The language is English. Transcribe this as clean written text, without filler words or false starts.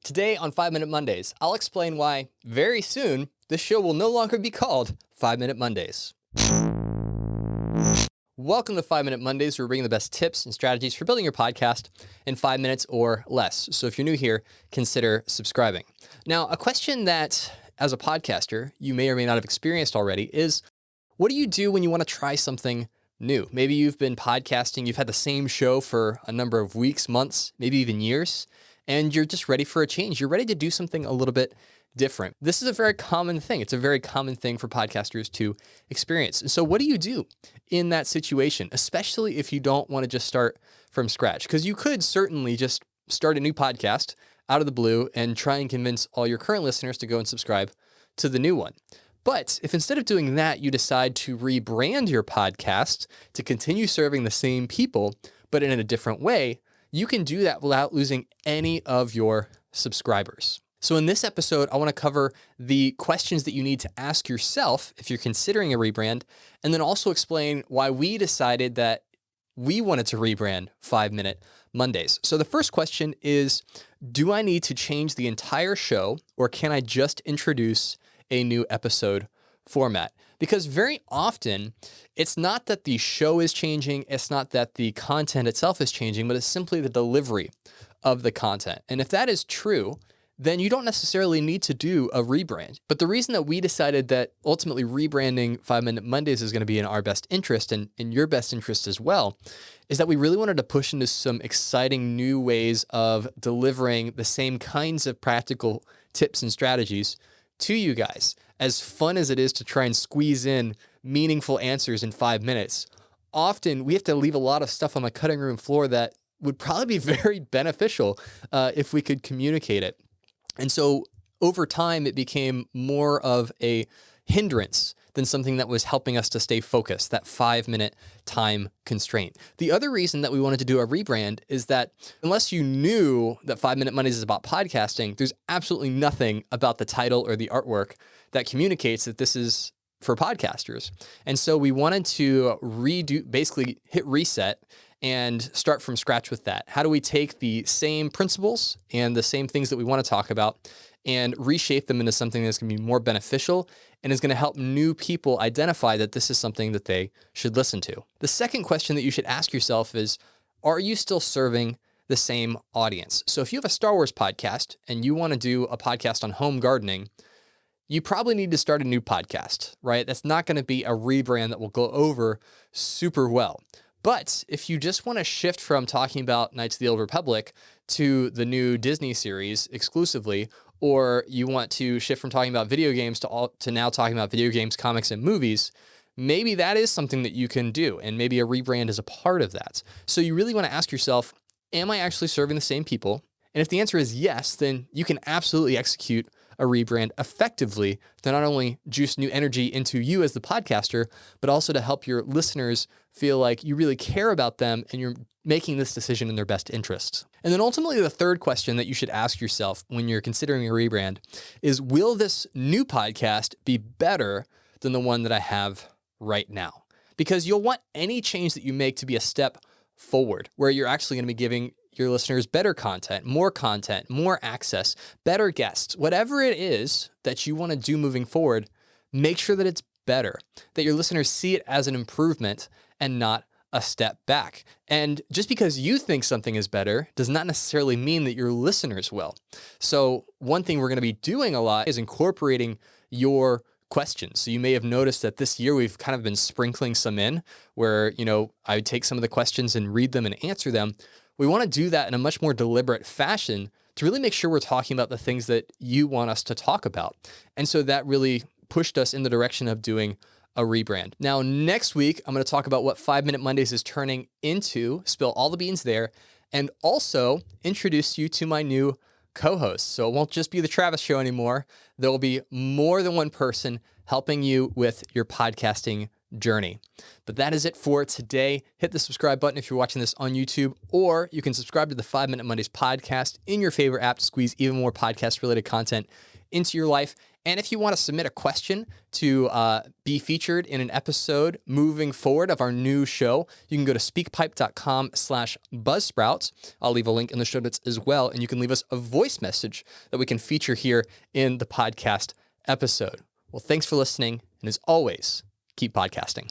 Today on 5 Minute Mondays, I'll explain why very soon this show will no longer be called 5 Minute Mondays. Welcome to 5 Minute Mondays. We're bringing the best tips and strategies for building your podcast in 5 minutes or less. So if you're new here, consider subscribing. Now, a question that as a podcaster you may or may not have experienced already is, what do you do when you want to try something new? Maybe you've been podcasting, you've had the same show for a number of weeks, months, maybe even years, and you're just ready for a change. You're ready to do something a little bit different. This is a very common thing. It's a very common thing for podcasters to experience. And so what do you do in that situation, especially if you don't want to just start from scratch? Because you could certainly just start a new podcast out of the blue and try and convince all your current listeners to go and subscribe to the new one. But if instead of doing that, you decide to rebrand your podcast to continue serving the same people, but in a different way, you can do that without losing any of your subscribers. So in this episode, I want to cover the questions that you need to ask yourself if you're considering a rebrand, and then also explain why we decided that we wanted to rebrand 5 Minute Mondays. So the first question is, do I need to change the entire show, or can I just introduce a new episode format? Because very often it's not that the show is changing, it's not that the content itself is changing, but it's simply the delivery of the content. And if that is true, then you don't necessarily need to do a rebrand. But the reason that we decided that ultimately rebranding 5 Minute Mondays is going to be in our best interest and in your best interest as well, is that we really wanted to push into some exciting new ways of delivering the same kinds of practical tips and strategies to you guys. As fun as it is to try and squeeze in meaningful answers in 5 minutes, often we have to leave a lot of stuff on the cutting room floor that would probably be very beneficial if we could communicate it. And so over time, it became more of a hindrance than something that was helping us to stay focused, that 5 minute time constraint. The other reason that we wanted to do a rebrand is that unless you knew that 5 Minute Mondays is about podcasting, there's absolutely nothing about the title or the artwork that communicates that this is for podcasters. And so we wanted to basically hit reset and start from scratch with that. How do we take the same principles and the same things that we want to talk about and reshape them into something that's going to be more beneficial and is going to help new people identify that this is something that they should listen to? The second question that you should ask yourself is, are you still serving the same audience? So if you have a Star Wars podcast and you want to do a podcast on home gardening, you probably need to start a new podcast, right? That's not going to be a rebrand that will go over super well. But if you just want to shift from talking about Knights of the Old Republic to the new Disney series exclusively, or you want to shift from talking about video games to now talking about video games, comics, and movies, maybe that is something that you can do, and maybe a rebrand is a part of that. So you really want to ask yourself, am I actually serving the same people? And if the answer is yes, then you can absolutely execute a rebrand effectively to not only juice new energy into you as the podcaster, but also to help your listeners feel like you really care about them and you're making this decision in their best interests. And then ultimately, the third question that you should ask yourself when you're considering a rebrand is, will this new podcast be better than the one that I have right now? Because you'll want any change that you make to be a step forward, where you're actually going to be giving your listeners better content, more access, better guests, whatever it is that you want to do moving forward, make sure that it's better, that your listeners see it as an improvement and not a step back. And just because you think something is better does not necessarily mean that your listeners will. So one thing we're going to be doing a lot is incorporating your questions. So you may have noticed that this year we've kind of been sprinkling some in where, I would take some of the questions and read them and answer them. We want to do that in a much more deliberate fashion to really make sure we're talking about the things that you want us to talk about. And so that really pushed us in the direction of doing a rebrand. Now, next week, I'm going to talk about what 5 Minute Mondays is turning into, spill all the beans there, and also introduce you to my new co-host. So it won't just be the Travis Show anymore. There will be more than one person helping you with your podcasting journey. But that is it for today. Hit the subscribe button if you're watching this on YouTube, or you can subscribe to the 5 Minute Mondays podcast in your favorite app to squeeze even more podcast related content into your life. And if you want to submit a question to be featured in an episode moving forward of our new show, you can go to speakpipe.com/buzzsprouts. I'll leave a link in the show notes as well. And you can leave us a voice message that we can feature here in the podcast episode. Well, thanks for listening. And as always, keep podcasting.